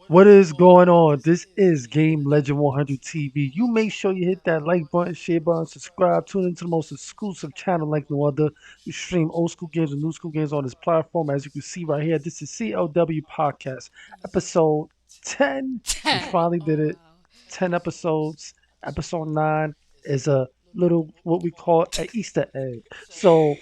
What is going on? This is Game Legend 100 TV. You make sure you hit that like button, share button, subscribe, tune into the most exclusive channel like no other. We stream old school games and new school games on this platform. As you can see right here, this is CLW Podcast, episode 10. We 10. finally Oh, did it. wow. 10 episodes. Episode 9 is a little, what we call an Easter egg. So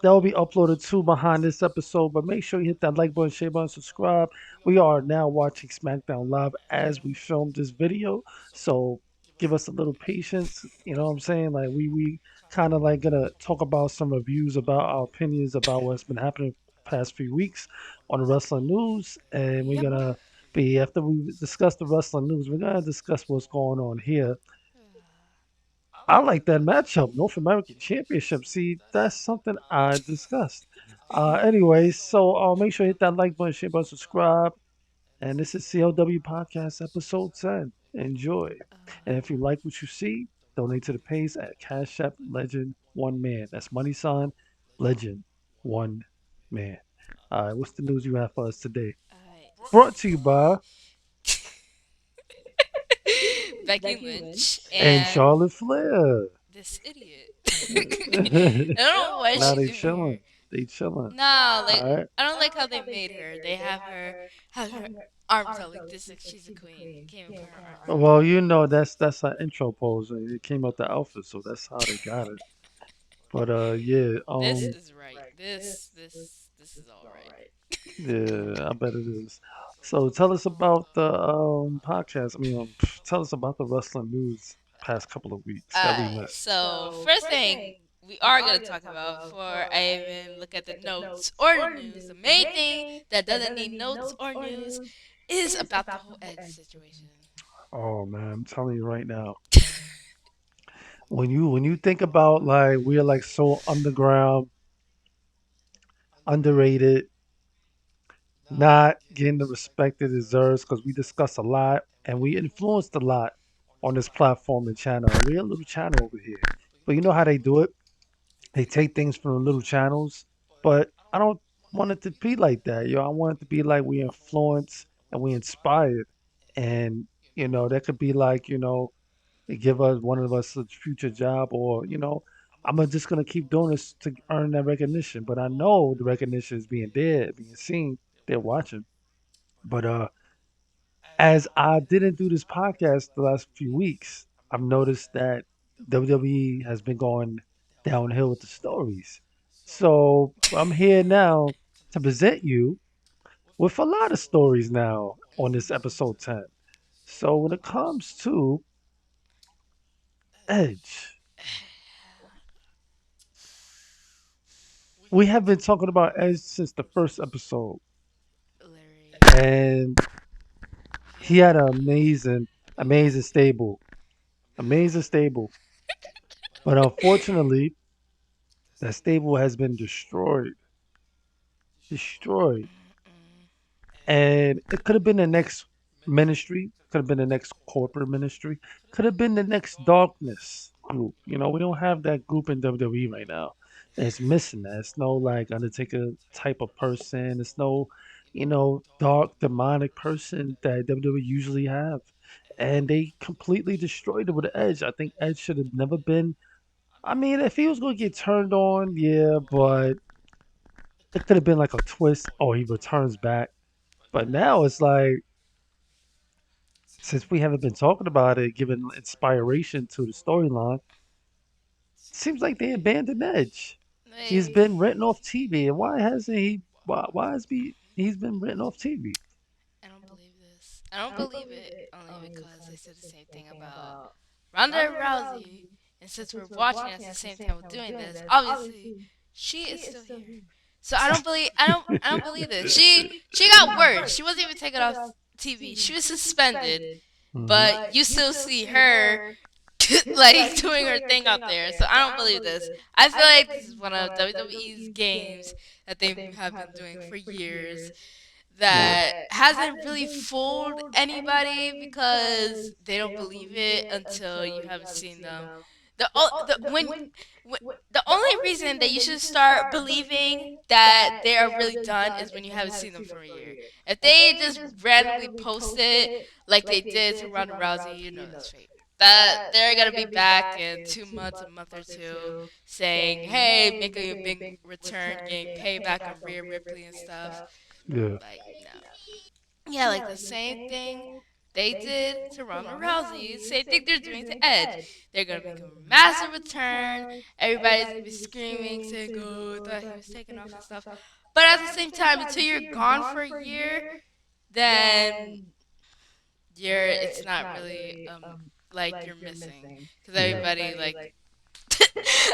that will be uploaded too behind this episode. But make sure you hit that like button, share button, subscribe. We are now watching SmackDown Live as we film this video. So give us a little patience. You know what I'm saying? Like we kind of like gonna talk about some reviews about our opinions about what's been happening the past few weeks on the wrestling news. And we're Yep. gonna be after we discuss the wrestling news, we're gonna discuss what's going on here. I like that matchup, North American Championship. See, that's something I discussed. Anyway, so make sure you hit that like button, share button, subscribe. And this is CLW Podcast episode 10. Enjoy. And if you like what you see, donate to the page at Cash App Legend One Man. That's money sign Legend One Man. All right, what's the news you have for us today? Alright, Brought to you by Becky Lynch and and Charlotte Flair. this idiot. I don't know what Now she's they doing here. chilling. They chilling. No, like All right. I don't like how they made her. They have her arms out like this, like she's a queen. Can't even put her arms Well, you know that's an intro pose. It came out the outfit, so that's how they got it. But yeah, out. This is right. This is all right. yeah, I bet it is. So tell us about the podcast. I mean, tell us about the wrestling news past couple of weeks that we Alright, missed. so first thing we are gonna talk about before I even look at the notes or the news, the main thing that doesn't need notes or news is about the whole Edge situation. Oh man, I'm telling you right now, when you think about like we're like so underground, underrated, not getting the respect it deserves because we discuss a lot and we influenced a lot on this platform and channel. And we're a little channel over here. But you know how they do it? They take things from the little channels. But I don't want it to be like that. I want it to be like we influence and we inspired. And, that could be like, they give us one of us a future job or, just gonna keep doing this to earn that recognition. But I know the recognition is being there, being seen, they're watching. But as I didn't do this podcast the last few weeks, I've noticed that WWE has been going downhill with the stories. So I'm here now to present you with a lot of stories now on this episode 10. So when it comes to Edge, we have been talking about Edge since the first episode, Hilarious. and he had an amazing stable, amazing stable. But unfortunately, that stable has been destroyed. And it could have been the next ministry, could have been the next corporate ministry, could have been the next darkness group. We don't have that group in WWE right now. It's missing that. It's no like Undertaker type of person. It's no, dark demonic person that WWE usually have. And they completely destroyed it with Edge. I think Edge should have never been. I mean, if he was gonna get turned on, yeah, but it could have been like a twist. Oh, he returns back. But now it's like, since we haven't been talking about it, giving inspiration to the storyline, seems like they abandoned Edge. He's Like, been written off TV, and why hasn't he? Why has he's been written off TV? I don't believe this. I don't believe it only because they said the same thing about Ronda Rousey. And since we're watching at the same time we're doing this, obviously she is still here. So I don't believe this. She got worse. She wasn't even taken off TV. She was suspended, Hmm. but you still see her like doing her thing out there. So I don't believe this. I feel like this is one of WWE's games that they have been doing for years Yeah. that hasn't really fooled anybody because they don't believe it until you haven't seen them When the only reason that you should start believing that they are really done is when you haven't seen them for a year. If they just randomly post it like they did to Ronda Rousey, you know that's fake. That they're gonna be back in 2 months, a month or two, saying, "Hey, making a big return, getting payback on Rhea Ripley and stuff." Yeah. Like no. Yeah, like the same thing they did to Ronda Rousey, same thing they're doing to Edge. They're gonna make a massive return. Everybody's gonna be screaming, saying, "Oh, I thought he was taken off and stuff." But at the same time, until you're gone for a year, then it's not really like you're missing because Yeah. everybody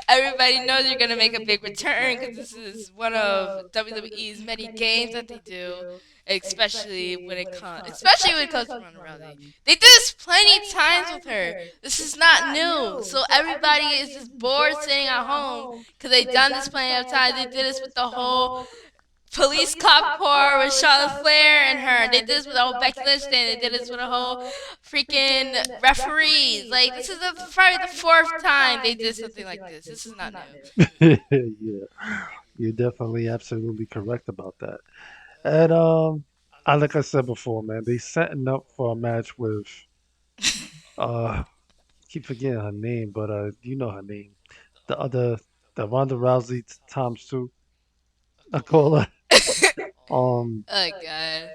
everybody knows you're gonna make a big return because this is one of WWE's many games that they do, especially when it comes to Ronda Rousey. They did this plenty of times with her. This is not new, so everybody is just bored sitting at home because they done this plenty of times. They did this with the whole police cop core with Charlotte Flair and her. They did this with the whole Becky Lynch thing. They did this with the whole freaking referees. Like this is probably the fourth time they did something like this. This is not new. Yeah. You're definitely absolutely correct about that. And I like I said before, man, they setting up for a match with uh keep forgetting her name, but you know her name. The other the Ronda Rousey times two. I call her. Um Oh god.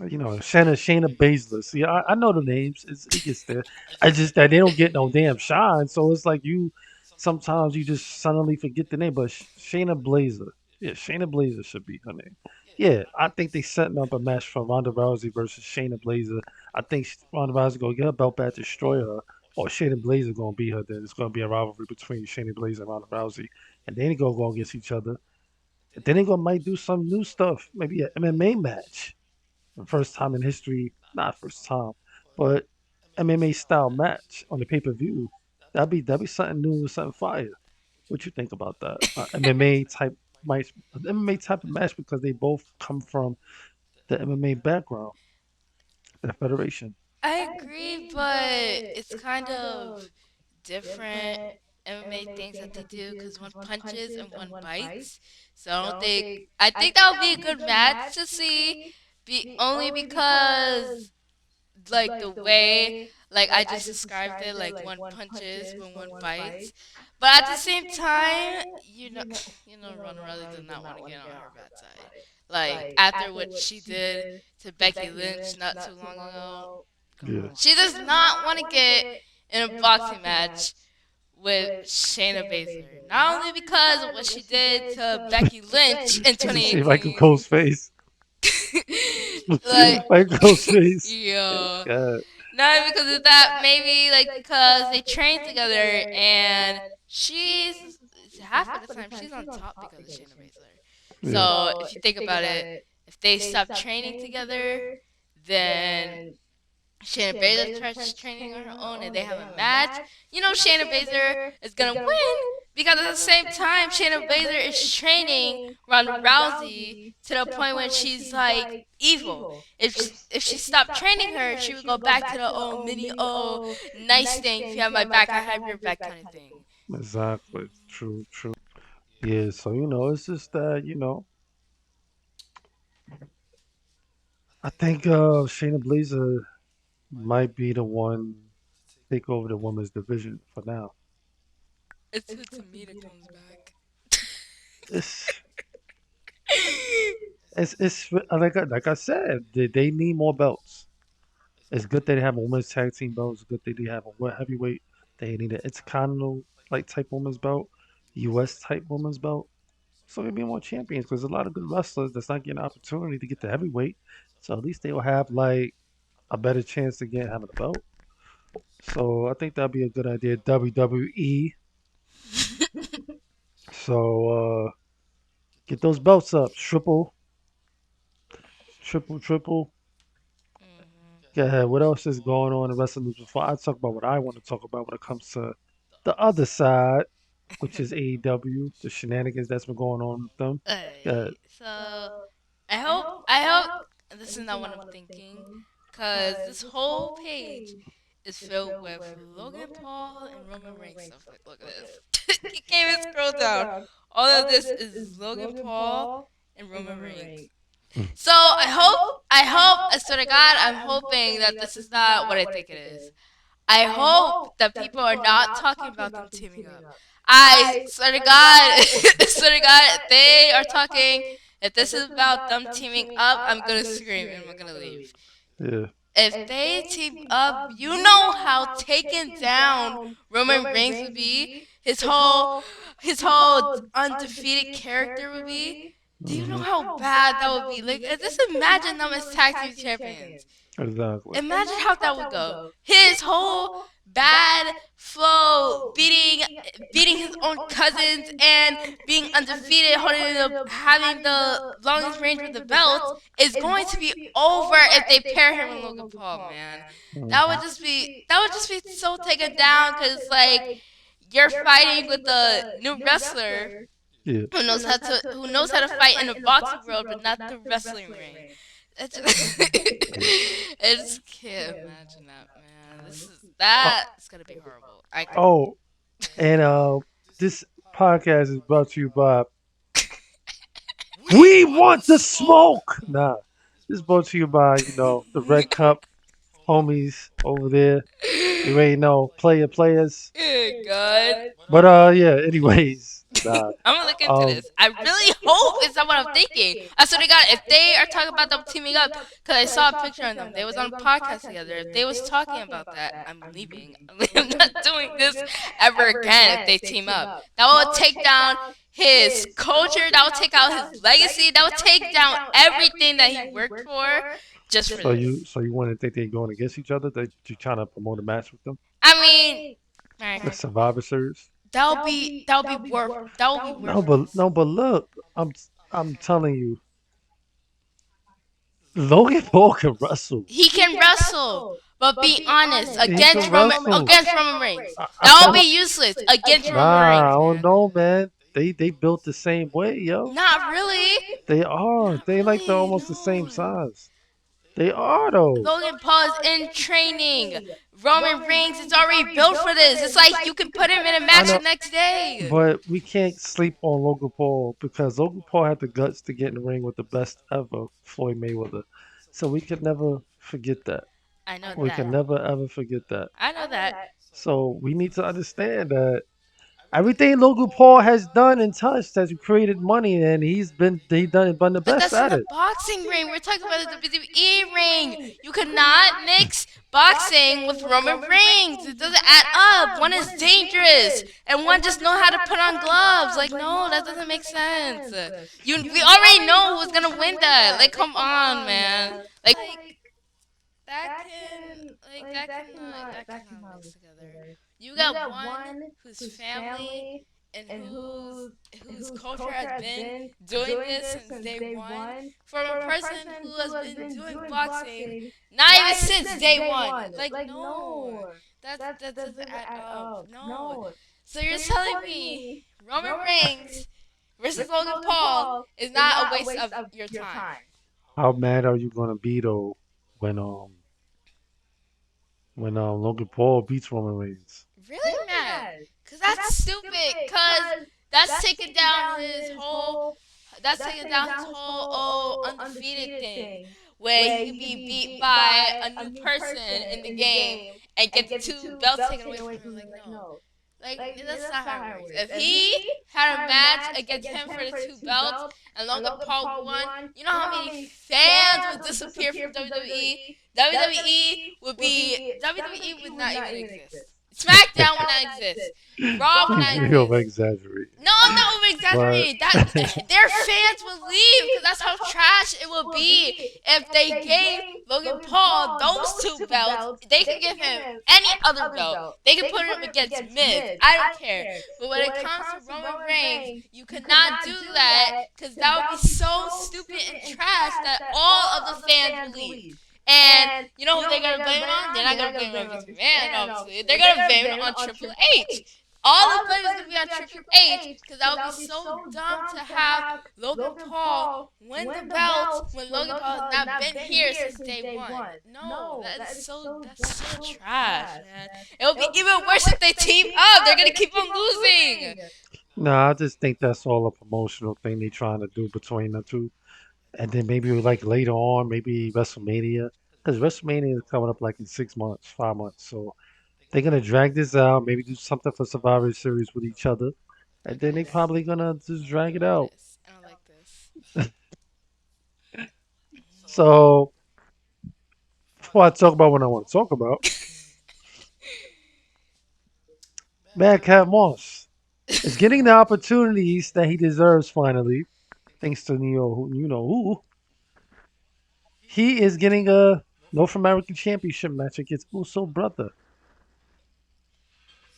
Shayna Baszler. See, I know the names. It gets there. I just that they don't get no damn shine. So it's like you sometimes you just suddenly forget the name. But Shayna Blazer. Yeah, Shayna Blazer should be her name. Yeah, I think they setting up a match for Ronda Rousey versus Shayna Blazer. I think Ronda Rousey gonna get her belt back, destroy her, or Shayna Blazer gonna beat her. Then it's gonna be a rivalry between Shayna Blazer and Ronda Rousey, and then they gonna go against each other. And then they gonna might do some new stuff, maybe an MMA match the first time in history, not first time, but MMA style match on the pay per view. That'd be something new, something fire. What you think about that? MMA type match, MMA type of match because they both come from the MMA background, the federation. I agree, but it's kind of different MMA things that they do because one punches and one bites. So I think that would be a good match to see. Only because the way I just described it, like one punches when one bites. But at the same time, Ronda Rousey does not want to get on her bad side. Like after what she did to Becky Lynch not too long ago, come Yeah. on, she does not want to get in a boxing match with Shayna Baszler. Not only because of what she did to Becky Lynch in You see Michael 2018. Cole's face. like Michael Cole's face. yeah, God. not because of that, maybe because they train together and she's half of the time she's on top because of Shayna Baszler. Yeah. So if you think about it, if they stop training together, then Shayna Baszler starts training on her own and they have a match. Shayna Baszler is gonna win because at the same time Shayna Baszler is training Ronda Rousey to the point when she's like evil. If she stopped training her, she would go back to the old mini nice thing. If you have my back, I have your back kind of thing. Exactly. True. True. Yeah. So it's just that I think Shayna Blazer might be the one to take over the women's division for now. It's who Tamina comes back. It's it's like I said, they need more belts. It's good that they have a women's tag team belt. It's good that they have a heavyweight. They need an intercontinental like type women's belt, U.S. type women's belt. So they be more champions because there's a lot of good wrestlers that's not getting an opportunity to get the heavyweight. So at least they will have like a better chance to get having a belt. So I think that'd be a good idea. WWE. So get those belts up. Triple. Hmm. Go ahead. What else is going on in wrestling news before I talk about what I want to talk about when it comes to the other side, which is AEW, the shenanigans that's been going on with them. Go ahead. So I hope this is not what I'm thinking, cause this whole page is filled with Logan Paul and Roman Reigns stuff. Like, look at this. You can't even scroll down. All of this is Logan Paul and Roman Reigns. So I swear to God, I'm hoping that this is not what I think it is. I hope that people are not talking about them teaming up. I swear to God, I swear to God, if they are talking, if this is about them teaming up, I'm gonna scream and I'm gonna leave. Yeah. If they team up, you know how taken down Roman Reigns would be. His whole undefeated character would be. Do you know Hmm. how bad that would be? Like, just imagine them as tag team champions. Exactly. Imagine how that would go. His whole bad flow, beating his own cousins and being undefeated, having the longest range with the belt is going to be over if they pair him with Logan Paul, man. Hmm. That would just be so taken down because like you're fighting with a new wrestler Yeah. who knows how to fight in the boxing world but not the wrestling ring. It's just, Yeah. I just can't imagine that, man. Uh, That's gonna be horrible. I oh, and this podcast is brought to you by We Want the Smoke. Nah, this is brought to you by the Red Cup homies over there. You already know players. Oh God. But yeah. Anyways, nah. I'm gonna look into Um, this. I really hope it's not what I'm thinking. I swear to God, if they are talking about them teaming up, because I saw a picture of them, they was on a podcast together. If they was talking about that, I'm leaving. I'm not doing this ever again. If they team up, that will take down his culture. That will take out his legacy. That will take down everything that he worked for just for so you this. so you want to think they're going against each other? That you trying to promote a match with them? I mean, The right. Survivor Series? That will be No, but worthless. no, but look, I'm telling you, Logan Paul can wrestle. He can wrestle, but be honest, He can wrestle. Against Roman Reigns, that will I, be useless against Roman nah, I Reigns, don't man. know, man. They built the same way, yo. Not really. They are. Not They like they're really. almost the No. same size. They are though. Logan Paul is in training. Roman Reigns is already built for this. It's like you can put him in a I match the know, next day. but we can't sleep on Logan Paul because Logan Paul had the guts to get in the ring with the best ever, Floyd Mayweather. So we could never forget that. I know We can that. never ever forget that. I know that. So we need to understand that everything Logan Paul has done and touched has created money, and he done the But best that's in at the it. boxing ring. We're talking about the WWE ring. You cannot mix boxing with Roman Reigns. It doesn't add up. One is dangerous, and one just know how to put on gloves. Like, no, that doesn't make sense. We already know who's gonna win that. Like, come on, man. Like that cannot mix together. You got one whose family and whose culture has been doing this since day one, from a person who has been doing boxing not even since day one. Like, no, that doesn't add up. No. So you're telling me Roman Reigns versus Logan Paul is not a waste of your time? How mad are you gonna be though when Logan Paul beats Roman Reigns? Really mad? Cause that's stupid. Cause that's taking down his whole. That's taking down his whole undefeated thing, where he could be beat by a new person in the game and get the two belts taken away from him. Like, no, like that's not how it works. If he had a match against him for the two belts and Logan Paul won, you know how many fans would disappear from WWE? WWE would not even exist. SmackDown would not exist. Raw would not You exist. over exaggerate. No, I'm not over But exaggerating. That their fans would leave because that's how trash it would be if they gave Logan Paul those two belts. They could give him any other belt. They could put him against Miz. I don't care. But when it comes to Roman Reigns, you could not do that because that would be so stupid and trash that all of the fans would leave. And you know who they're gonna blame it on? They're not gonna blame it on Vince McMahon, obviously. They're gonna blame it on Triple H. All the blame is gonna be on Triple H because that would be so dumb to have Logan Paul win the belt when Logan Paul has not been here since day one. No, that's so trash, man. It would be even worse if they team up. They're gonna keep on losing. No, I just think that's all a promotional thing they trying to do between the two. And then maybe like later on, maybe WrestleMania. Because WrestleMania is coming up like in 6 months, 5 months. So they're gonna drag this out, maybe do something for Survivor Series with each other. And then they Okay. probably gonna just I drag don't it like out. this. I don't like this. So before I talk about what I want to talk about, Madcap Moss is getting the opportunities that he deserves finally, thanks to who. He is getting a North American Championship match against Uso brother.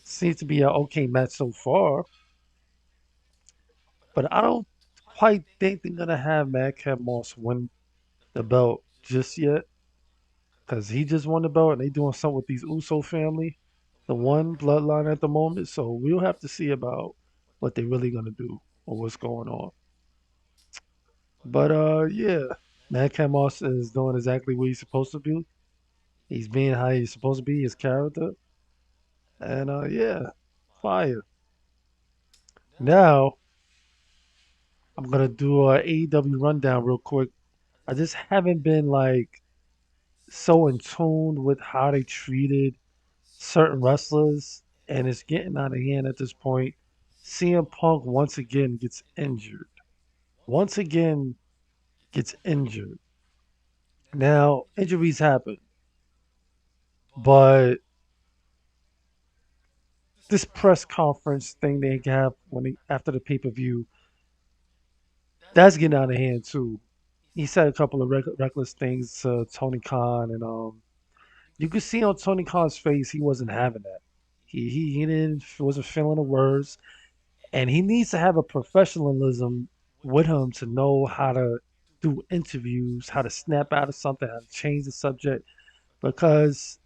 Seems to be an okay match so far, but I don't quite think they're gonna have Madcap Moss win the belt just yet, because he just won the belt and they doing something with these Uso family, the one bloodline at the moment. So we'll have to see about what they're really gonna do or what's going on. But yeah, Madcap Moss is doing exactly what he's supposed to do. He's being how he's supposed to be, his character, and yeah, fire. Now I'm gonna do a AEW rundown real quick. I just haven't been like so in tune with how they treated certain wrestlers, and it's getting out of hand at this point. CM Punk once again gets injured. Once again gets injured. Now injuries happen, but this press conference thing they have after the pay per view, that's getting out of hand too. He said a couple of reckless things to Tony Khan, and you could see on Tony Khan's face he wasn't having that. He didn't wasn't feeling the words, and he needs to have a professionalism with him to know how to do interviews, how to snap out of something, how to change the subject, because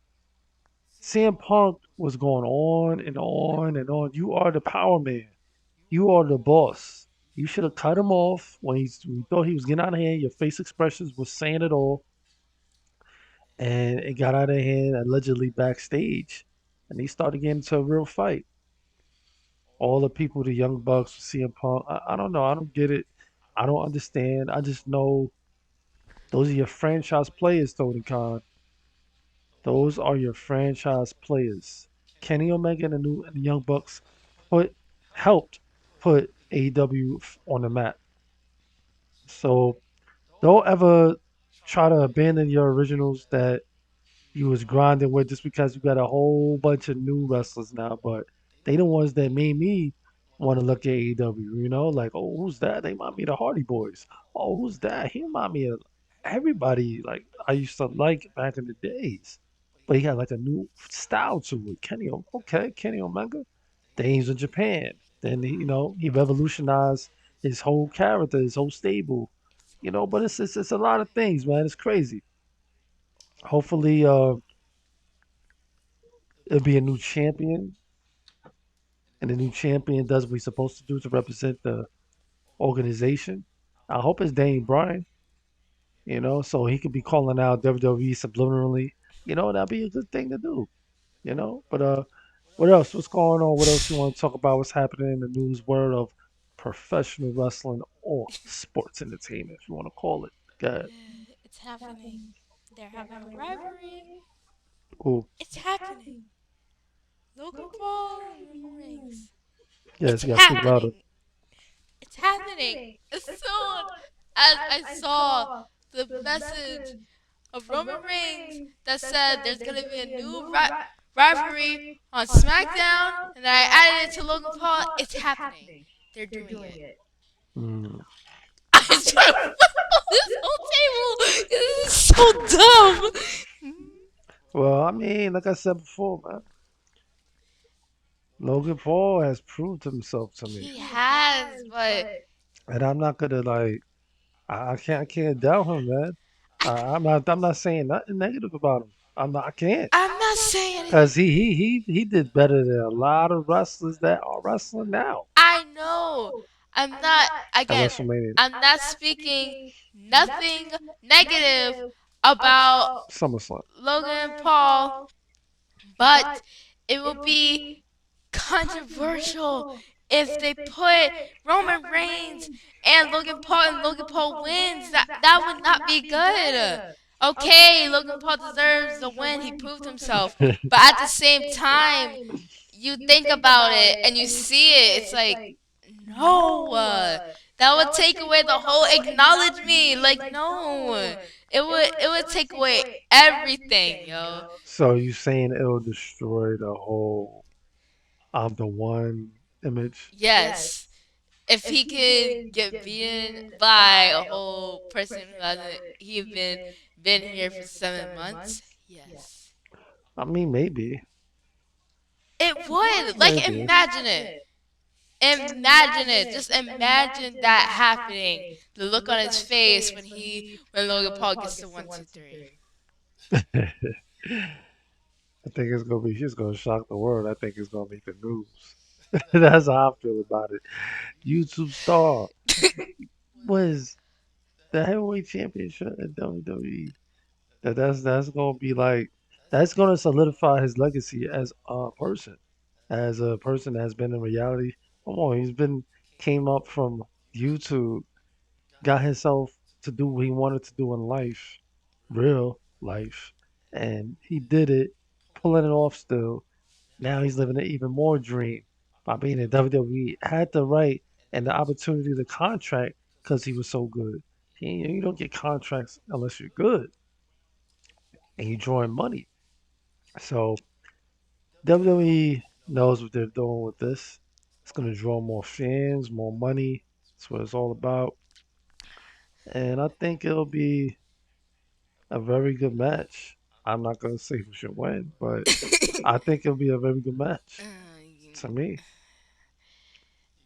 CM Punk was going on and on and on. You are the power man. You are the boss. You should have cut him off when when you thought he was getting out of hand. Your face expressions was saying it all, and it got out of hand allegedly backstage, and they started getting into a real fight. All the people, the Young Bucks, CM Punk. I don't know. I don't get it. I don't understand. I just know those are your franchise players, Tony Khan. Those are your franchise players. Kenny Omega and the Young Bucks put helped put AEW on the map. So don't ever try to abandon your originals that you was grinding with just because you got a whole bunch of new wrestlers now. But they the ones that made me want to look at AEW. Like, oh, who's that? They remind me of the Hardy Boys. Oh, who's that? He remind me of everybody like I used to like back in the days. But he had like a new style to it. Kenny Omega. Then he was in Japan. Then he revolutionized his whole character, his whole stable. But it's a lot of things, man. It's crazy. Hopefully, it'll be a new champion, and the new champion does what he's supposed to do to represent the organization. I hope it's Dane Bryan, so he could be calling out WWE subliminally. That'd be a good thing to do. But what else? What's going on? What else you want to talk about? What's happening in the news world of professional wrestling or sports entertainment, if you want to call it? Good. It's happening. They're having a rivalry. Cool. It's happening. Logan Paul and Roman Reigns. Yes, It's you got to speak louder. happening. It's happening. As soon as I saw the message of Roman Reigns that said there's gonna be a new rivalry on SmackDown, and I added it to Logan Paul, it's happening. They're doing it. Mm. I trying to flip this whole table. This is so dumb. Well, I mean, like I said before, man, Logan Paul has proved himself to me, He has, but and I'm not gonna like. I can't doubt him, man. I'm not saying nothing negative about him. I can't. I'm not saying anything. Cause he did better than a lot of wrestlers that are wrestling now I know. I'm not, at again, WrestleMania, I'm not speaking nothing negative about SummerSlam. Logan Paul, but it will be controversial if they put Roman Reigns and Logan Paul wins. That would not be good. Okay, Logan Paul deserves the win. He proved himself. But at the same time, you think about it and you see it, it's like, no, that would take away the whole acknowledge me. Like, no, it would take away everything, yo. So you saying it'll destroy the whole the one image? Yes, if he could get beaten by a whole person who hasn't even been here for 7 months, yes, I mean, maybe, it would. Like, maybe. imagine it. Imagine it. Just imagine that happening. The look on his face when Logan Paul gets to 1, 2, 3. I think it's gonna be. She's gonna shock the world. I think it's gonna make the news. That's how I feel about it. YouTube star was the heavyweight championship at WWE. That's gonna be like that's gonna solidify his legacy as a person that's been in reality. Come on, he's been came up from YouTube, got himself to do what he wanted to do in life, real life, and he did it, pulling it off still. Now he's living an even more dream by being in WWE. Had the right and the opportunity to contract because he was so good. You don't get contracts unless you're good and you're drawing money. So WWE knows what they're doing with this. It's going to draw more fans, more money. That's what it's all about. And I think it'll be a very good match. I'm not going to say who should win, but I think it'll be a very good match to me.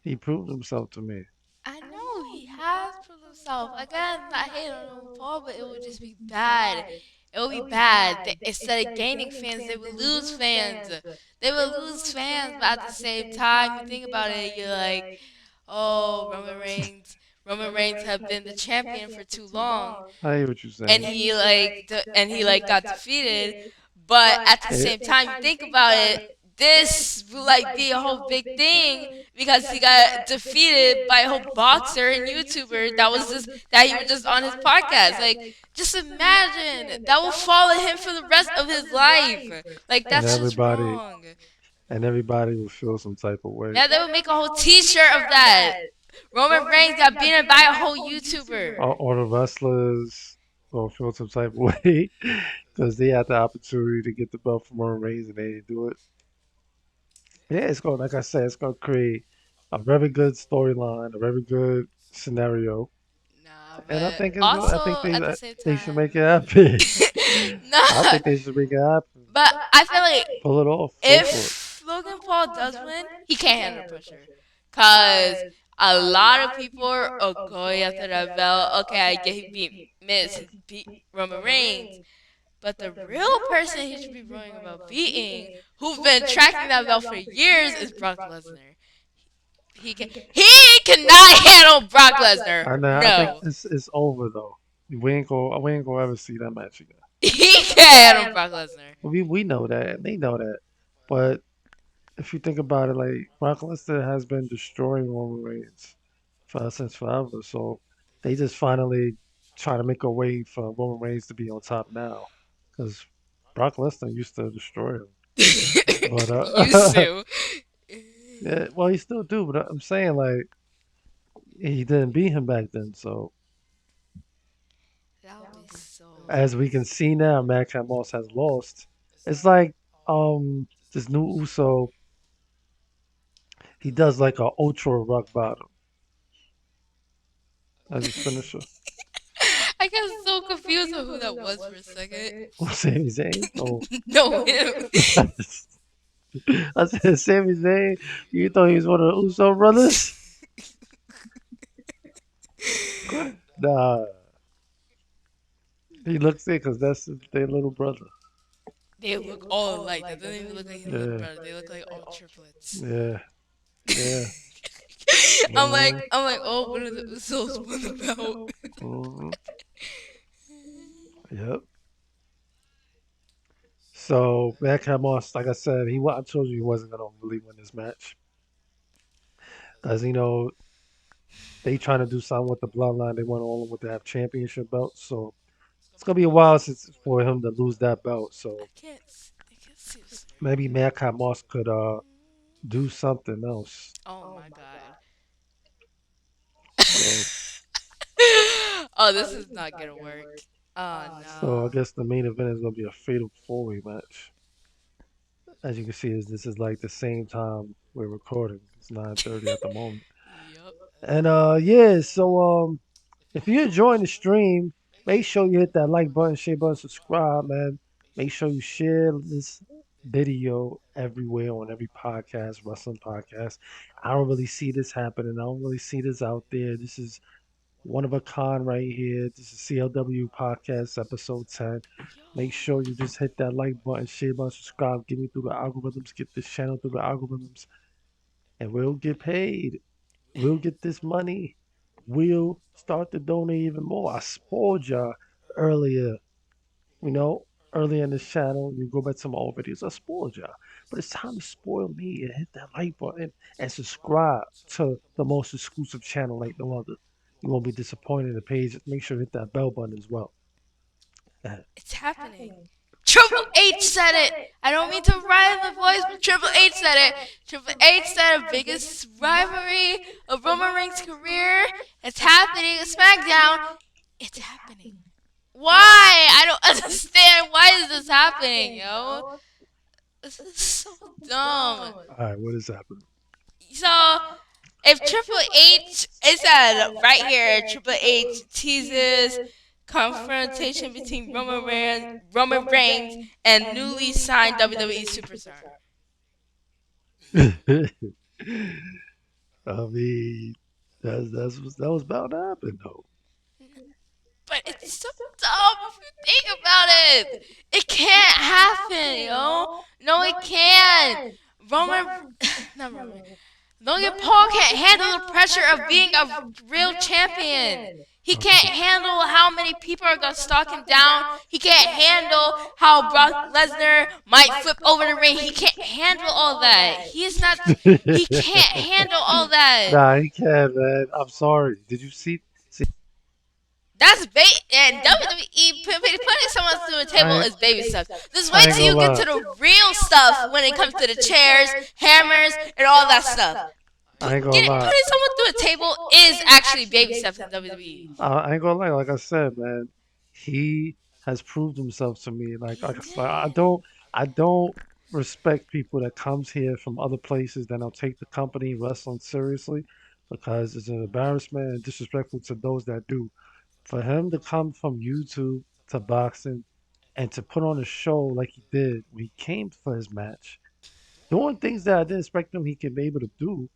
He proved himself to me. I know he has proved himself. Again, not hating on Logan Paul, but it would just be bad. It would be bad. Instead of gaining fans, they would lose fans. They would lose fans, but at the same time, you think about it, you're like, oh, Roman Reigns have been the champion for too long, I hear what you're and saying. he like got defeated. But at the same time, you think about it, this will like be a whole big thing because he got defeated by a whole boxer and YouTuber that he was just on his podcast. Like, just imagine that will follow him for the rest of his life. Like, And that's just wrong. everybody will feel some type of way. Yeah, they would make a whole T-shirt of that. Roman Reigns got beaten by a whole YouTuber. Or the wrestlers will feel some type of way because they had the opportunity to get the belt from Roman Reigns and they didn't do it. Yeah, it's going like I said, it's going to create a very good storyline, a very good scenario, Nah, and I but think it's good. I think also at the same they should time, make it happen. I nah. think they should make it happen. But I feel like Pull it off. Go for it. if Logan Paul does win, he can't handle the pressure. Cause a lot of people are going after that belt. Okay, I get he beat he beat Roman Reigns. But the real person he should be worrying about beating, who've been tracking that belt for years, is Brock Lesnar. He cannot handle Brock Lesnar. I know. I think No. it's over though. We ain't gonna ever see that match again. He can't handle Brock Lesnar. We know that, and they know that. But if you think about it, like Brock Lesnar has been destroying Roman Reigns since forever. So they just finally try to make a way for Roman Reigns to be on top now, because Brock Lesnar used to destroy him. But Used to. yeah, well, he still do. But I'm saying like he didn't beat him back then. So That would be so as we can see now, Max Moss has lost. It's like this new Uso. He does like a ultra rock bottom as his finisher. I got so confused on who that was for a second. Sami Zayn? Oh, No, him. I said Sami Zayn. You thought he was one of the Uso brothers? Nah, he looks it because that's their little brother. They look all alike. That doesn't even look like his little Yeah, brother. They look like all triplets. yeah, yeah. I'm Mhm, I'm like, oh, one of the Usos won the belt. mhm. Yep. So Mankind Moss, like I said, I told you he wasn't gonna really win this match because they trying to do something with the bloodline. They want all of them to have championship belts. So it's gonna be a while since for him to lose that belt. So I can't see the story. maybe Mankind Moss could do something else. Oh my god. So Oh, this is not gonna work. Oh so I no. guess the main event is gonna be a fatal four-way match. As you can see, this is like the same time we're recording. It's 9:30 at the moment. Yep. And yeah, so if you're enjoying the stream, make sure you hit that like button, share button, subscribe, man. Make sure you share this video everywhere on every podcast, wrestling podcast. I don't really see this happening. I don't really see this out there. This is one of a kind right here. This is CLW Podcast episode 10. Yo. Make sure you just hit that like button, share button, subscribe, get me through the algorithms, get this channel through the algorithms, and we'll get paid. We'll get this money. We'll start to donate even more. I spoiled y'all earlier, you know, earlier in this channel. You go back to my old videos. I spoiled y'all. But it's time to spoil me and hit that like button and subscribe to the most exclusive channel like no other. You won't be disappointed in the page. Make sure to hit that bell button as well. It's happening. Triple H said it. I don't mean to rile the voice, but Triple H said it. Triple H said the biggest rivalry of Roman Reigns' career. It's happening at SmackDown. It's happening. Why? I don't understand. Why is this happening, yo? This is so dumb. All right, what is happening? So, if Triple H, it said right here, Triple H teases confrontation between Roman Reigns and newly signed WWE superstar. I mean, that was bound to happen though. But it's so dumb if you think about it. It can't happen, yo. No, it can't. Roman, not Roman. Logan Paul can't handle the pressure of being a real champion. He can't handle how many people are gonna stalk him down. He can't handle how Brock Lesnar might flip over the ring. He can't handle all that. He's not. He can't handle all that. Nah, he can, man. I'm sorry. Did you see? That's bait, and WWE putting someone through a table I is baby steps. Just I wait ain't till gonna you get lie. to the real stuff when it comes to the chairs, hammers, and all that stuff. I ain't gonna lie. Putting someone through a table is actually baby steps in WWE. I ain't gonna lie. Like I said, man, he has proved himself to me. He did. I don't respect people that comes here from other places that don't take the company wrestling seriously because it's an embarrassment and disrespectful to those that do. For him to come from YouTube to boxing and to put on a show like he did when he came for his match, doing things that I didn't expect him he could be able to do,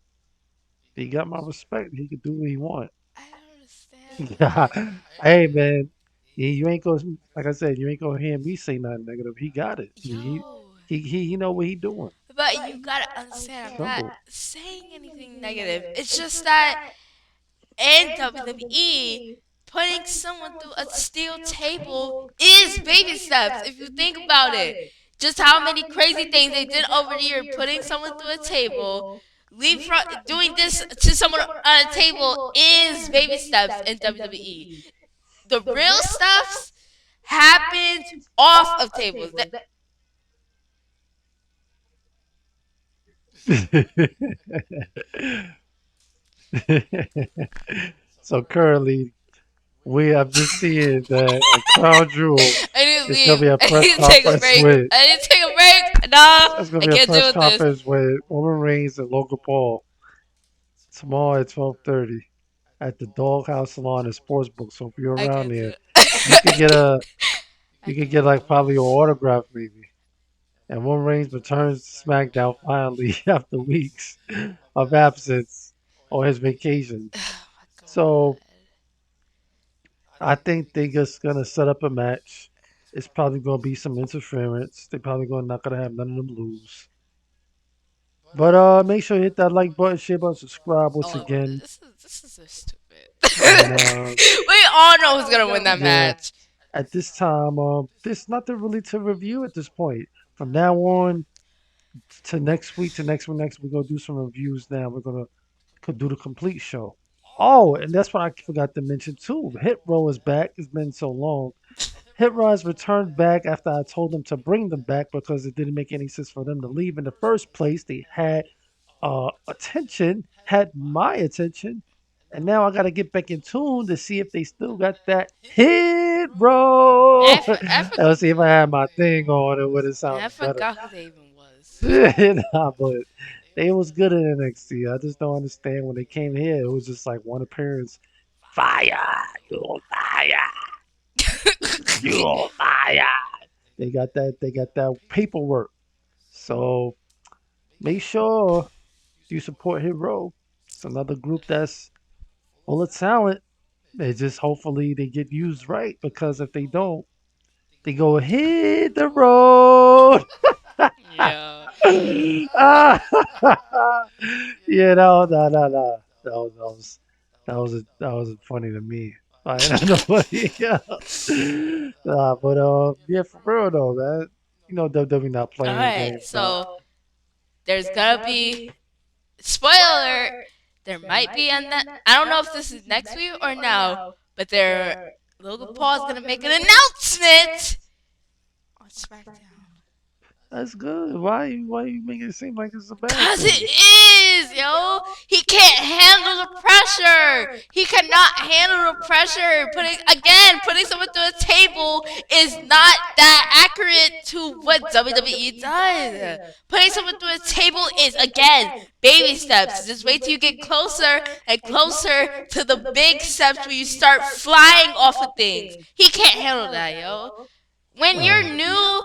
he got my respect. He could do what he want. I don't understand Yeah. why. Hey man, you ain't gonna like I said, you ain't gonna hear me say nothing negative. He got it. Yo. He know what he doing. But you gotta understand, I'm not Simple. saying anything negative. It's just that in WWE, putting someone through a steel table is baby steps if you think about it. Just how many crazy things they did over the year, putting someone through a table, doing this to someone on a table is baby steps in WWE. The real stuff happens off of tables. So currently we have just seen that a crown jewel I need to is gonna leave. be a I press need to take a conference break. with I need to take a break. Nah, it's gonna I be a can't deal press with this. conference with Roman Reigns and Logan Paul tomorrow at 12:30 at the Doghouse Salon and Sportsbook. So if you're I around can't do there, it. you could get a I you could can't get do like probably an this. autograph maybe. And Roman Reigns returns to SmackDown finally after weeks of absence on his vacation. Oh my god. So I think they just gonna set up a match. It's probably gonna be some interference. They probably gonna not gonna have none of them lose. But make sure you hit that like button, share button, subscribe once Oh, again. this is so stupid. And We all know who's gonna win that yeah, match. at this time, there's nothing really to review at this point. From now on to next week, to next week, we're gonna do some reviews. Now we're gonna could do the complete show. Oh, and that's what I forgot to mention too. Hit Row is back. It's been so long. Hit Row has returned back after I told them to bring them back because it didn't make any sense for them to leave in the first place. They had attention, had my attention, and now I got to get back in tune to see if they still got that hit row. I Let's see if I had my thing on, it would have and I sounded better. forgot who they even was. Nah, but they was good in NXT. I just don't understand when they came here. It was just like one appearance, fire, you on fire, you on fire. They got that. They got that paperwork. So make sure you support Hero. It's another group that's full of talent. They just hopefully they get used right because if they don't, they go hit the road. Yeah. Ah, yeah, no, no, no, no. That was funny to me. I don't know nobody else. Nah, but yeah, for real though, man. You know WWE not All playing no right. games now. So there's gonna be spoiler alert. There might be on that. I don't know if this is next week or now, but there Logan Paul is gonna make an announcement on SmackDown. That's good. Why you making it seem like it's a bad Cause it thing? is, yo. He can't handle the pressure. He cannot handle the pressure. Putting someone to a table is not that accurate to what WWE does. Putting someone to a table is again baby steps. Just wait till you get closer and closer to the big steps where you start flying off of things. He can't handle that, yo. When you're Uh, new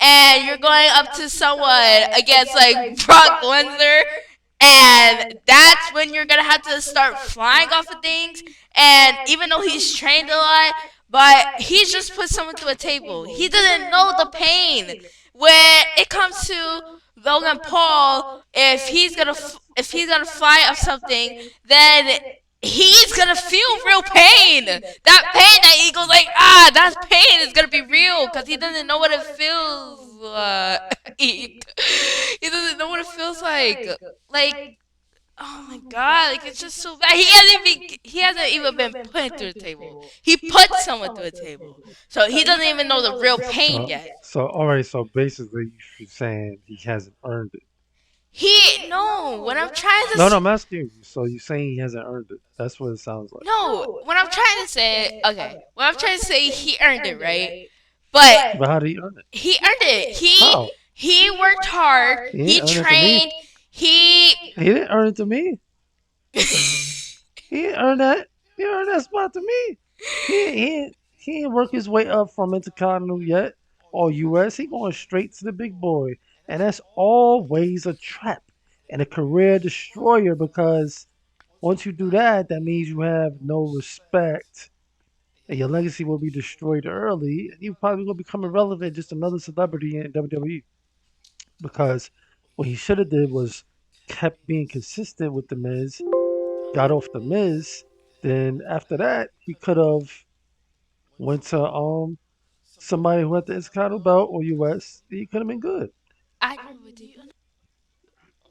and you're going up to someone against like Brock Lesnar, and that's when you're gonna have to start flying off of things. And even though he's trained a lot, but he's just put someone through a table. He doesn't know the pain. When it comes to Logan Paul, if he's gonna fly off something, then he's gonna feel real pain. That pain that he goes like, that pain is gonna be real because he doesn't know what it feels he doesn't know what it feels like. Oh my god, like it's just so bad. He hasn't even been put through the table. He put someone through a table. So he doesn't even know the real pain yet. all right. So basically, you're saying he hasn't earned it. He no, what I'm trying to No, no, I'm asking you. So you're saying he hasn't earned it? That's what it sounds like. no, what I'm trying to say, okay, what I'm trying to say, he earned it, right? But But how did he earn it? he earned it. How? He worked hard. He He didn't earn it to me. trained. He He didn't earn it to me. He didn't earn that. He earned that spot to me. He ain't work his way up from Intercontinental yet or US. He going straight to the big boy, and that's always a trap and a career destroyer because once you do that, that means you have no respect, and your legacy will be destroyed early. And you probably will become irrelevant, just another celebrity in WWE. Because what he should have did was kept being consistent with the Miz, got off the Miz. Then after that, he could have went to somebody who had the Intercontinental belt or US. He could have been good. I agree with you.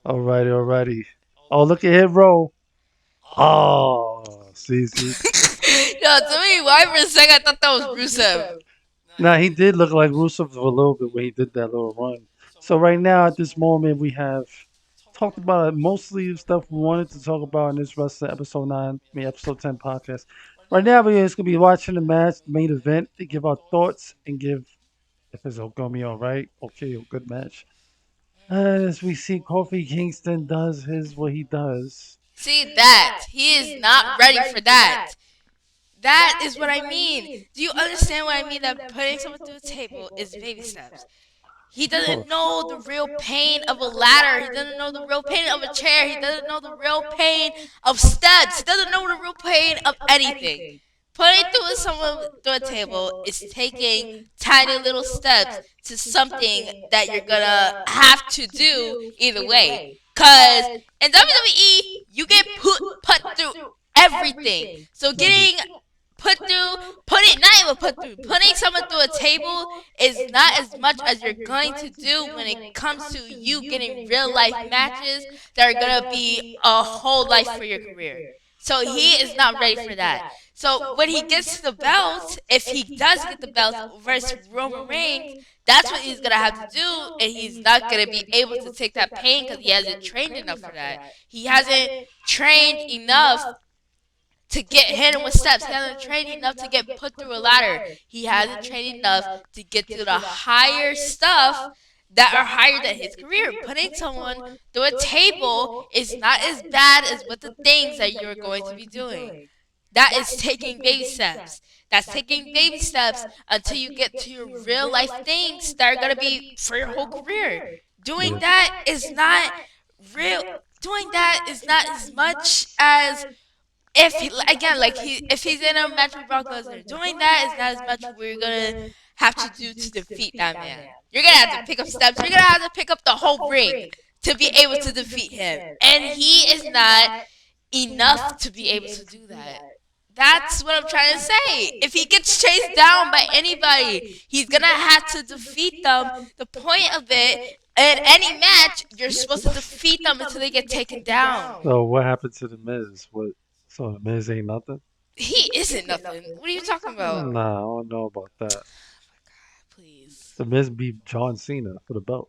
Alrighty, alrighty. Oh, look at him roll. Oh, see. Yo, to me, why for a second I thought that was Rusev. Now he did look like Rusev for a little bit when he did that little run. So right now at this moment we have talked about mostly the stuff we wanted to talk about in this wrestling episode 9, episode 10 podcast. Right now we're just gonna be watching the match, the main event, to give our thoughts and give if it's gonna be alright, okay, a good match. As we see Kofi Kingston does his what he does. See that he is not ready for that. That is what I mean. Do you understand what I mean? That putting someone through a table is baby steps. He Of doesn't course. know the real pain of a ladder. He doesn't know the real pain of a chair. He doesn't know the real pain of steps. He doesn't know the real pain of anything. Putting through someone through a table is taking tiny little steps to something that you're gonna have to do either way. Cause in WWE, you get put through everything. So Mhm. getting put through, putting not even put through, putting someone through a table is not as much as you're going to do when it comes to you getting real life matches that are gonna be a whole life for your career. So he is not ready for that. So when he gets to the belt, if he does get the belt versus Roman Reigns, that's what he's gonna have to do, and he's not gonna be able to take that pain because he hasn't trained enough for that. He hasn't trained enough to get hit him with steps. He hasn't trained enough to get put through a ladder. He hasn't trained enough to get to the higher stuff that are higher than his career. Putting someone through a table is not as bad as what the things that you're going to be doing. That is taking baby steps. That's taking baby steps until you get to your real life things that are going to be for your whole career. Doing Yeah. that is not real. Doing that is not as much as if he, again, like if he's in a match with Brock Lesnar, doing that is not as much we're gonna have to do to defeat that man. You're gonna have to pick up steps. You're gonna have to pick up the whole ring to be able to defeat him, and he is not enough to be able to do that. That's what I'm trying to say. If he gets chased down by anybody, he's gonna have to defeat them. The point of it, in any match, you're supposed to defeat them until they get taken down. So what happened to the Miz? What? So the Miz ain't nothing? He isn't nothing. What are you talking about? Nah, I don't know about that. Please. The Miz beat John Cena for the belt.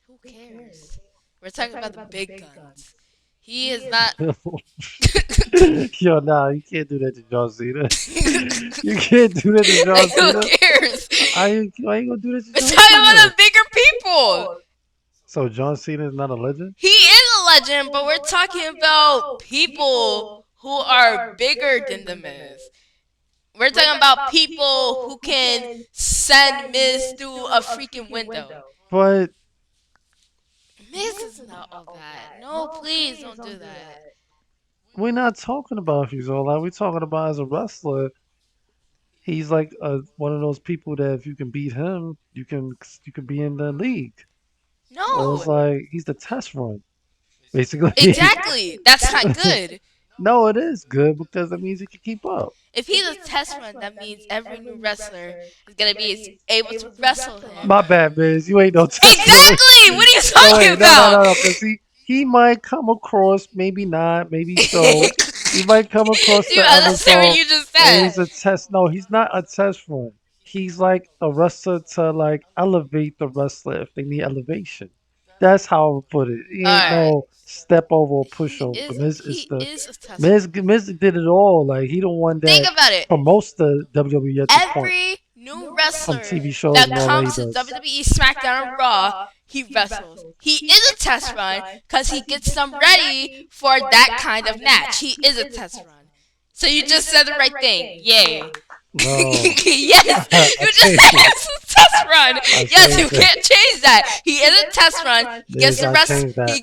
Who cares? We're talking about the big guns. He is not. Yo, nah, you can't do that to John Cena. You can't do that to John Like, who Cena. cares? Why you gonna do that to We're John talking about Cena? the bigger people. So John Cena is not a legend? He is a legend, but we're talking about people who are bigger than the Miz. We're talking about people who can send Miz through a freaking window. But Miz is not all that. No, please don't do that. we're not talking about if he's all that. We're talking about as a wrestler. He's like one of those people that if you can beat him, you can be in the league. So No, it's like he's the test run, basically. exactly. That's not good. No, it is good because that means he can keep up. If he's a test run, that means every new wrestler is gonna be able to wrestle him. My bad, Miz. You ain't no test run. Exactly. What are you No, talking wait, no, about? because he might come across, maybe not, maybe so. He might come across Do you the understand what episode, you just and said? he's a test. No, he's not a test run. He's like a wrestler to like elevate the wrestler if they need elevation. That's how I would put it. He All ain't right. no step over or He pushover. is Miz is he the is a test Miz did it all. Like he the one Think that about it. promotes the WWE at this point Every new from wrestler TV shows that and all that he comes to does. WWE, SmackDown, and Raw, he wrestles. He is a test run because he gets them ready for that kind of match. He is a test run. So you just said the right thing. Yay. No, Yes, I you just changed said it. it's a test run. I Yes, you changed it. can't change that. He is a test run. He gets Miz, the I rest. changed that. He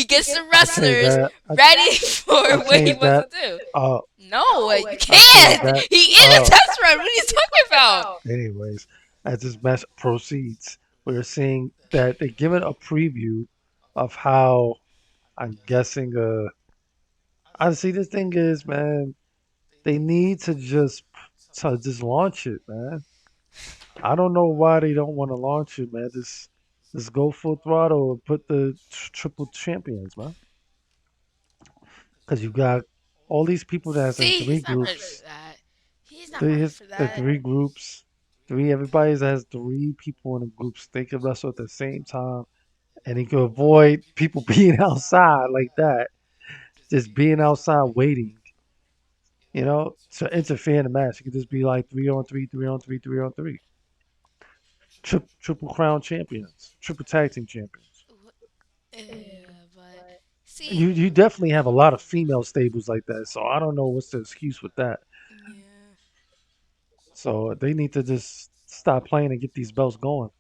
gets the I changed wrestlers that. ready for I what he changed wants that. to do. Uh, No, you I changed can't. that. He is a test run. What are you talking about? Anyways, as this match proceeds, we're seeing that they're giving a preview of how I'm guessing. Honestly, the thing is, man, they need to just launch it, man. I don't know why they don't want to launch it, man. Just go full throttle and put the triple champions, man. Because you got all these people that's in See, three he's not ready for groups. that. He's not Three ready his for the that. three groups. Three everybody has three people in the groups. They can wrestle at the same time, and he can avoid people being outside like that. Just being outside waiting, to interfere in the match. It could just be like 3-on-3, 3-on-3, 3-on-3. Triple crown champions, triple tag team champions. But see, You definitely have a lot of female stables like that, so I don't know what's the excuse with that. yeah, So they need to just stop playing and get these belts going.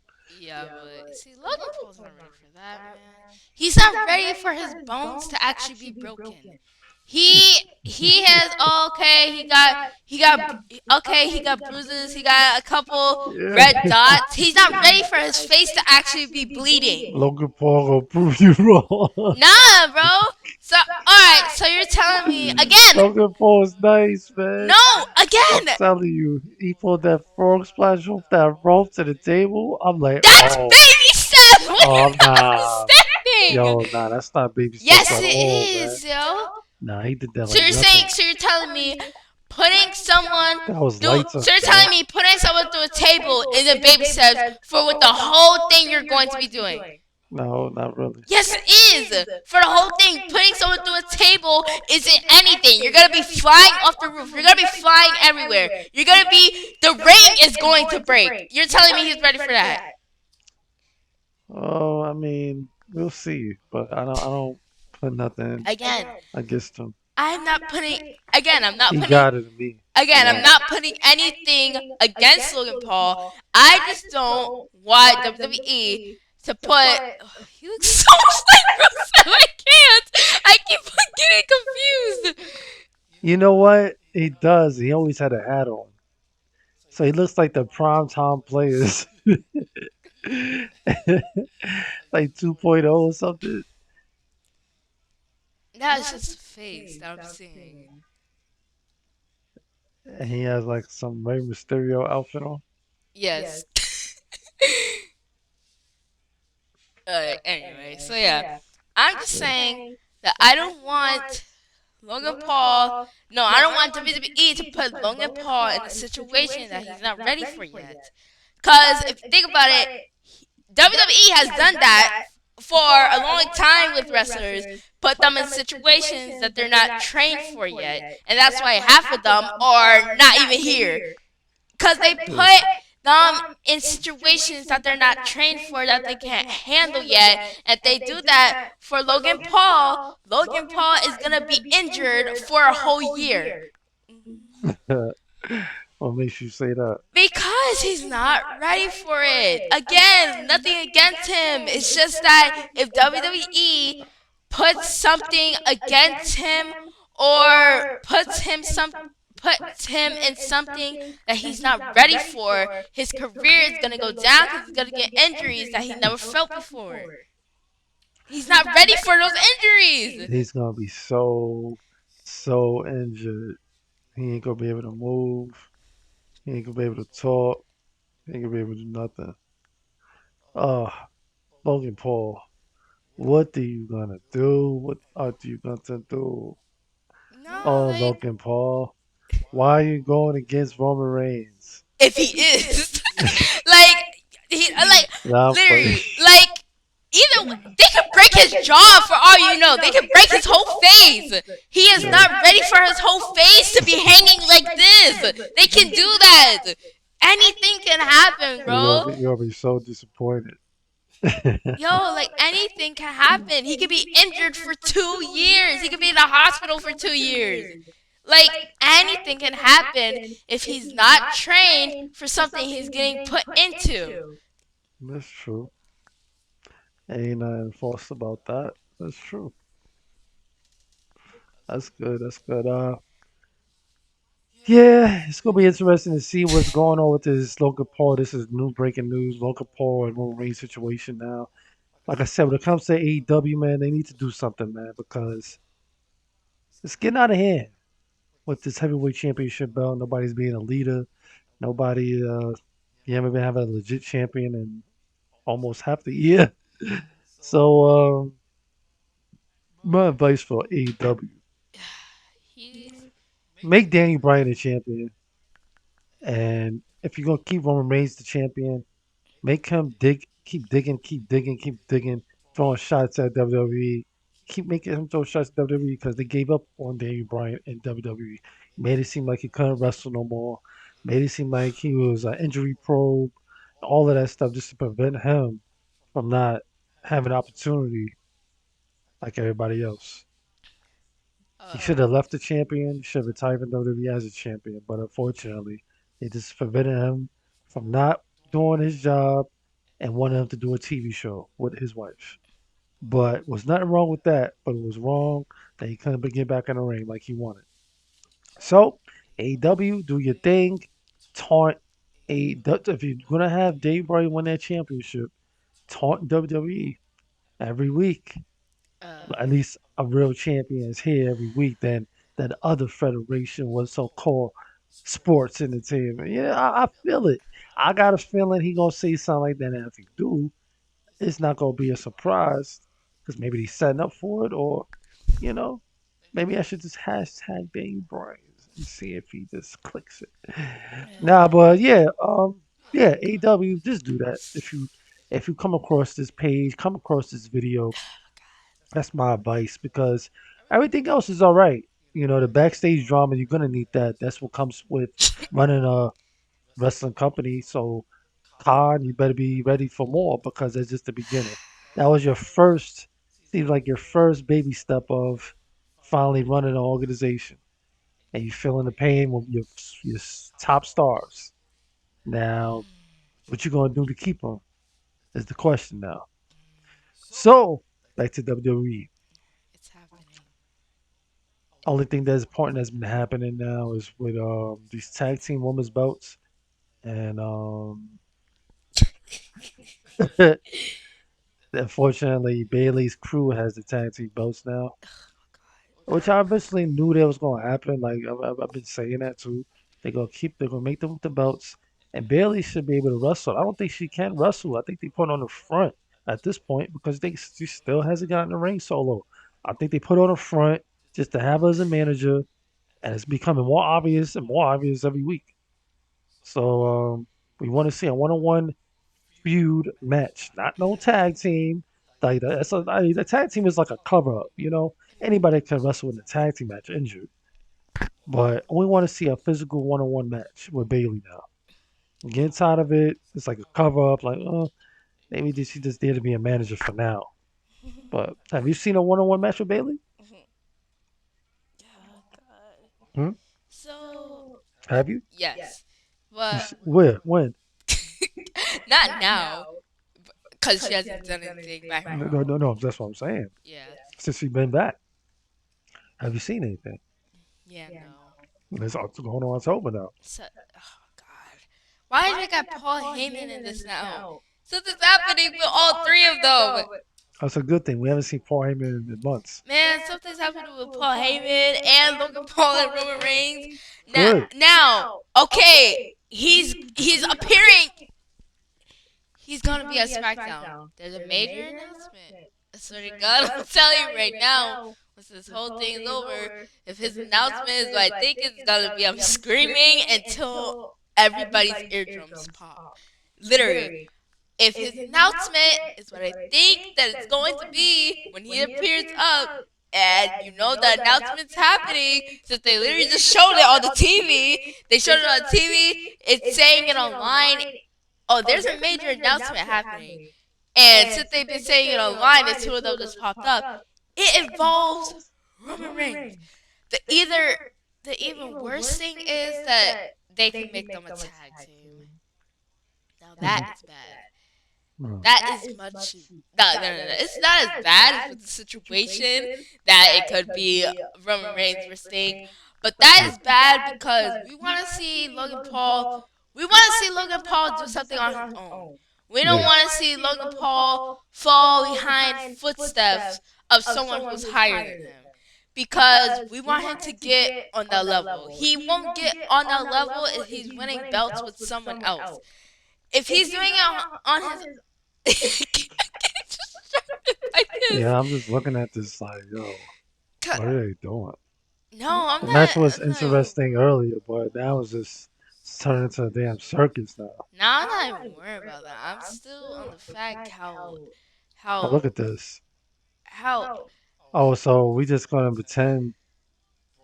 yeah, but see, Logan Paul's not ready for that, man. He's not ready for his bones to actually be broken. He has okay. He got bruises. He got a couple Yeah. red dots. He's not ready for his face to actually be bleeding. Logan Paul gonna prove you wrong. Nah, bro. So all right. So you're telling me again? Logan Paul is nice, man. No, I'm again. telling you, he pulled that frog splash off that rope to the table. I'm like, That's oh, baby steps. What oh, are you nah, understanding? yo, nah, that's not baby steps Yes, at it all, man. is, yo. Nah, he did that So like you're nothing. saying, so you're telling me putting someone That was through, lights up, so you're telling man. me putting someone through a table isn't baby steps for what the whole thing you're going to be doing? No, not really. Yes, it is. For the whole thing, putting someone through a table isn't anything. You're gonna be flying off the roof. You're gonna be flying everywhere. You're gonna be, the ring is going to break. You're telling me he's ready for that? Oh, I mean, we'll see, but I don't put nothing Again, against him. I'm not putting. Again, I'm not He putting. got it in me. Again, I'm not putting anything against Logan Paul. I just don't want WWE to put. Oh, he looks so much like Rusev. I can't. I keep getting confused. You know what? He does. He always had a hat on. So he looks like the prime time players. Like 2.0 or something. That's just a face that I'm seeing. And he has like some Rey Mysterio outfit on. Yes. Anyway, so yeah, I'm just saying that I don't want Logan Paul. No, I don't want WWE to put Logan Paul in a situation that he's not ready for yet. Cause if you think about it, WWE has done that for a long time with wrestlers, put them in situations that they're not trained for yet, and that's why half of them are not even here. Cause they put them in situations that they're not trained for, that they can't handle yet. And they do that for Logan Paul. Logan Paul is gonna be injured for a whole year. What makes you say that? Because he's not ready for it. Again, nothing against him. It's just that if WWE puts something against him or puts him in something that he's not ready for, his career is gonna go down because he's gonna get injuries that he never felt before. He's not ready for those injuries. He's gonna be so injured. He ain't gonna be able to move. He ain't gonna be able to talk. He ain't gonna be able to do nothing. Oh, Logan Paul, what are you gonna do? What are you gonna do? No, Oh, like, Logan Paul, why are you going against Roman Reigns? if he is, like, like, Nah, I'm playing. literally, like, either way, they could break his jaw for all you know. They could break his whole face. He is Yeah. not ready for his whole face to be hanging like this. They can do that. Anything can happen, bro. You'll be so disappointed. Yo, like anything can happen. He could be injured for 2 years. He could be in the hospital for 2 years. Like anything can happen if he's not trained for something he's getting put into. That's true. Ain't nothing false about that. That's true. That's good. That's good. Yeah, it's gonna be interesting to see what's going on with this Logan Paul. This is new breaking news. Logan Paul and Roman Reigns situation now. Like I said, when it comes to AEW, man, they need to do something, man, because it's getting out of hand with this heavyweight championship belt. Nobody's being a leader. Nobody, you haven't been having a legit champion in almost half the year. So, my advice for AEW: He's make Daniel Bryan a champion, and if you're gonna keep Roman Reigns the champion, make him keep digging, throwing shots at WWE. Keep making him throw shots at WWE because they gave up on Daniel Bryan in WWE. Made it seem like he couldn't wrestle no more. Made it seem like he was an injury probe. All of that stuff just to prevent him from not having opportunity like everybody else. He should have left the champion. Should have retired from WWE as a champion. But unfortunately, they just prevented him from not doing his job and wanted him to do a TV show with his wife. But was nothing wrong with that. But it was wrong that he couldn't get back in the ring like he wanted. So, AEW, do your thing. Taunt if you're gonna have Dave Bray win that championship, taunt WWE every week. Uh, At least a real champion is here every week than that other federation was so called sports entertainment. Yeah, I feel it. I got a feeling he gonna say something like that. And if he do, it's not gonna be a surprise because maybe he's setting up for it, or you know, maybe I should just hashtag Dave Brains and see if he just clicks it. Nah, but yeah, yeah, AW, just do that. If you come across this page, come across this video, that's my advice because everything else is all right. You know, the backstage drama, you're gonna need that. That's what comes with running a wrestling company. So, Khan, you better be ready for more because that's just the beginning. That was your first, seems like your first baby step of finally running an organization, and you feeling the pain with your top stars. Now, what you gonna do to keep them is the question now. So, back to WWE. it's happening. Only thing that's important that's been happening now is with these tag team women's belts, and unfortunately Bailey's crew has the tag team belts now, which I eventually knew that was going to happen. Like I've been saying that too. They're gonna make them with the belts, and Bailey should be able to wrestle. I don't think she can wrestle. I think they put her on the front at this point because she still hasn't gotten the ring solo. I think they put her on the front just to have her as a manager, and it's becoming more obvious and more obvious every week. So we want to see a one-on-one feud match, not no tag team. Like the tag team is like a cover up, you know. Anybody can wrestle in a tag team match injured, but we want to see a physical one-on-one match with Bailey now. I'm getting tired of it. It's like a cover up. Like, maybe she just there to be a manager for now. But have you seen a one-on-one match with Bailey? Oh God. Hmm? So Have you? yes, but Where? When? not now, because she hasn't done anything back No, no, home. no, no. That's what I'm saying. Yeah, Since she's been back, have you seen anything? yeah, no. It's going on October now. So, oh God, why did they got Paul Heyman in this now? Something's happening with all three of them. That's a good thing. We haven't seen Paul Heyman in months. Man, something's happening with Paul Heyman and Logan Paul and Roman Reigns. Now, Good. okay, he's appearing. He's gonna be at SmackDown. There's a major announcement. I swear to God, I'm telling you right now. Once this whole thing is over, if his announcement is what I think it's gonna be, I'm screaming until everybody's eardrums pop. Literally, if his announcement is what I think that it's going to be when he appears up, and you know the announcement's happening, since they literally just showed it on the TV, they showed it on TV, it's saying it online. Oh, there's a major announcement happening. And since they've been saying it online and two of them just popped up, it involves Roman Reigns. The either the even worse thing is that they can make them a tag team. Now that is bad. Hmm. That is much. No. It's not as bad as the situation that it could be Roman Reigns versus Sting, but that is bad because we want to see Logan Paul. We want to see Logan Paul do something on his own. We don't Yeah. want to see Logan Paul fall behind footsteps of someone who's higher than him. Because we want him to get on that level. He won't get on that level if he's winning belts with someone else. If he's doing it on his like this. Yeah, I'm just looking at this like, yo, what are they doing? No, I'm The match not. was I'm not even. interesting earlier, but now it's turning into a damn circus now. Now I'm not even worried about that. I'm still on the fact Oh, how look at this. how Oh, so we just gonna pretend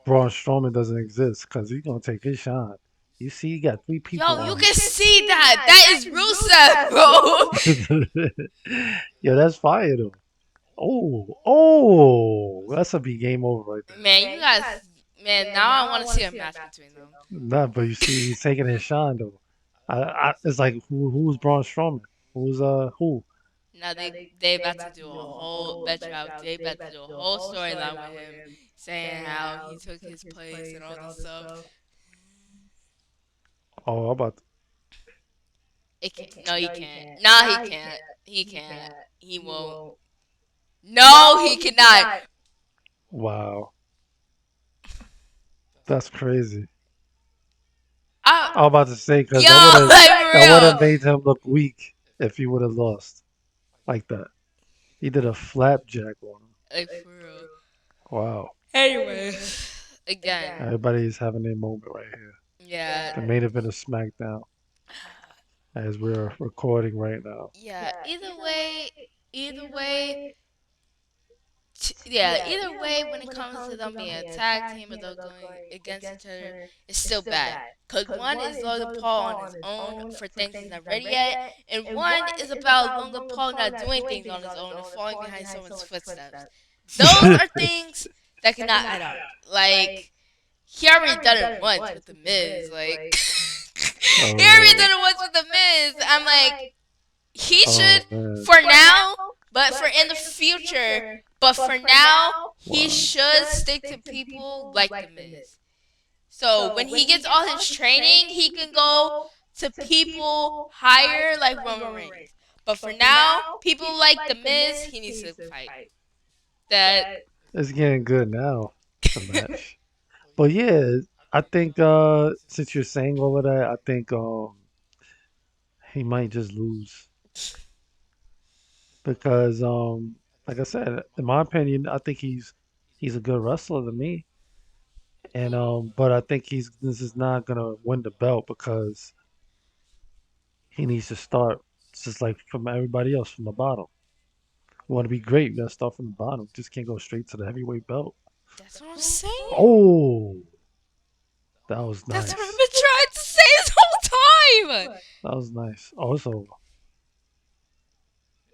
Braun Strowman doesn't exist because he's gonna take his shine. You see, you got three people yo you on. can see that that is Rusev, bro. Yo, that's fire though. Oh, that's a big game over right there. Man, you guys, man. Now I want to see a match between them. Nah, but you see, he's taking his shine though. It's like who's Braun Strowman? Who? Now they about to do a whole bet you out. They about to do a whole storyline with him, saying how he took his place and all this stuff. Oh, how about It can't. No, he can't. No, he can't. He can't. He won't. No, he cannot. wow, that's crazy. I, I was about to say because yo, like for that would have real. made him look weak if he would have lost like that. He did a flapjack on him. Like for real. Wow. Anyway, again, Everybody's having their moment right here. yeah, The main event of SmackDown as we're recording right now. yeah. Either way, yeah. Either way, when it comes to them being a tag team or them going against each other, it's still bad. Cause one is Logan Paul on his own for things he's not ready yet, and one is about Logan Paul not doing things on his own and falling behind someone's footsteps. Those are things that cannot add up. Like he already done it once with the Miz. Like he already Oh, done it once with the Miz. I'm like he should oh man. for now, but for in the future. But for now, he Wow. should stick to people like the Miz. So when he gets all his training, he can go to people higher like Roman Reigns. But for now, people like the Miz, he needs to fight. That It's getting good now, the match. But yeah, I think since you're saying all of that, I think he might just lose because like I said, in my opinion, I think he's a good wrestler to me. And but I think this is not gonna win the belt because he needs to start just like from everybody else from the bottom. You want to be great, you gotta start from the bottom. Just can't go straight to the heavyweight belt. that's what I'm saying. Oh, that was That's what I've nice. been trying to say this whole time. That was nice. Also,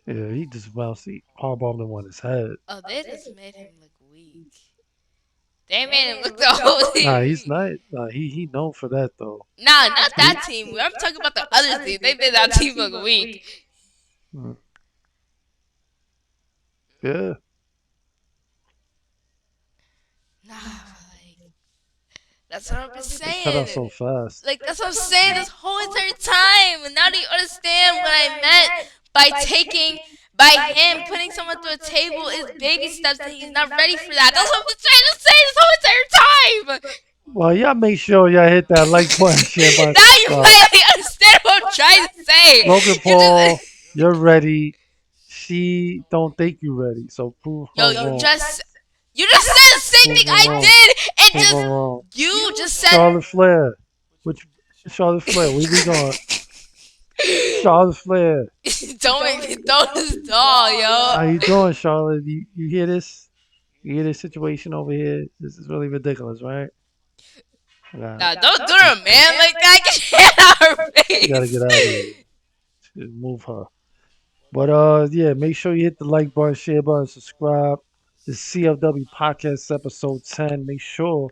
yeah, he just bounced. He hardballed him on his head. Oh, they just made him look weak. They made him look the whole Nah, team he's weak. not. Nah, he known for that though. Nah, not He, that team. I'm talking about the other team. They made that team look weak. mm, yeah, Nah, like that's what I've been they cut out saying. so fast. Like that's what I'm saying this whole entire time. And now do you understand what I meant by taking by him putting someone through a table is baby steps and he's not ready for that. That's what I've been trying to say this whole entire time. Well, y'all make sure y'all hit that like button, share button, Now you subscribe. finally understand what I'm trying to say. Logan You Paul, just you're ready. She don't think you ready, so prove her yo, wrong. you just said the same Prove thing her I wrong. did and Prove her just wrong. you just said Charlotte Flair, which Charlotte Flair? Where we going? Charlotte Flair. don't make me throw this doll, yo. How you doing, Charlotte? You hear this? You hear this situation over here? This is really ridiculous, right? Nah, don't do her, man, like that. Get your hand out her You gotta face. get out of here. Just move her. But yeah, make sure you hit the like button, share button, subscribe. The CLW Podcast episode 10. Make sure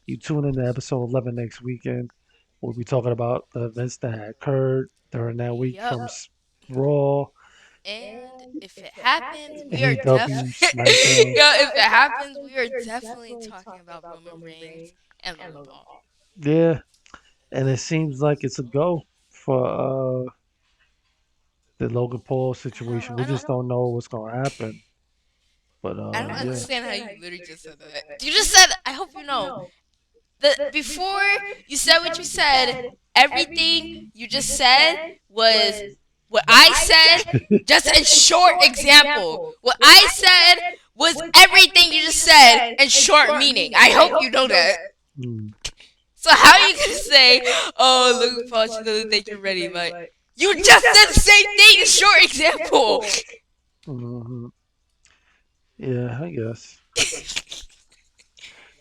you tune in to episode 11 next weekend. We'll be talking about the events that had occurred during that week Yup. from Raw, And if it happens, we are AEW, definitely SmackDown. yo. If it happens, we are definitely talking about Roman Reigns and Logan Paul. Yeah, and it seems like it's a go for the Logan Paul situation. We just don't know what's gonna happen. But I don't yeah. understand how you literally just said that. You just said, I hope you know. Before you said what you said, everything you just said was what I said, just in short example. What I said was everything you just said in short meaning. I hope you know that. Mm. So how are you gonna say, oh, Logan Paul, she doesn't think you're ready? Like, you just said the same thing in short example. Hmm. Yeah, I guess.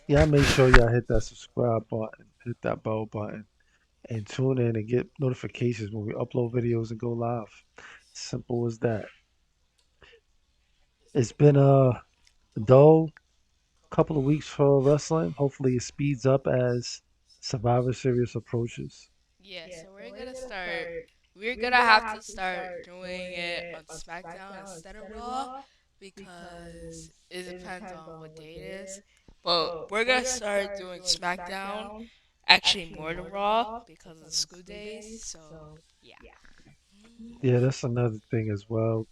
Yeah, make sure y'all hit that subscribe button, hit that bell button, and tune in and get notifications when we upload videos and go live. Simple as that. It's been a dull couple of weeks for wrestling. Hopefully, it speeds up as Survivor Series approaches. Yeah, so we're gonna start. We're gonna have to start doing it on SmackDown instead of Raw because it depends on what day it is. But we're gonna start doing SmackDown actually more than Raw because of the school days. So yeah. Yeah, that's another thing as well.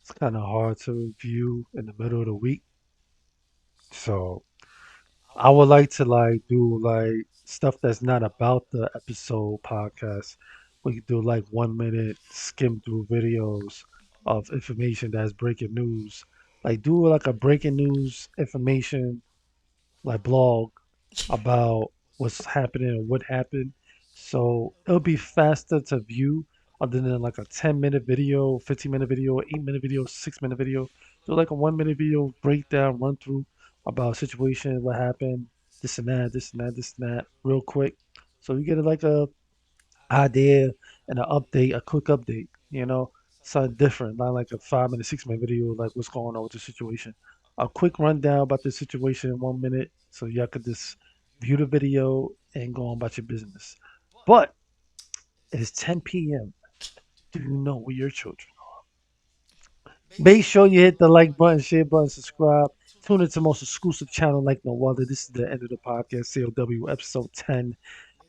It's kind of hard to review in the middle of the week. So I would like to like do like stuff that's not about the episode podcast. We could do like 1 minute skim through videos of information that's breaking news. Like do like a breaking news information like blog about what's happening and what happened. So it'll be faster to view other than like a 10-minute video, 15-minute video, 8-minute video, 6-minute video. Do like a 1 minute video breakdown, run through about a situation, what happened, this and that, this and that, this and that, real quick. So you get like a idea and an update, a quick update, something different, not like a 5 minute, 6 minute video, like what's going on with the situation. A quick rundown about the situation in 1 minute so y'all could just view the video and go on about your business. But it is 10 p.m. Do you know where your children Make Make sure sure you hit the like button, share button, subscribe. Tune into the most exclusive channel like no other. This is the end of the podcast, CLW episode 10.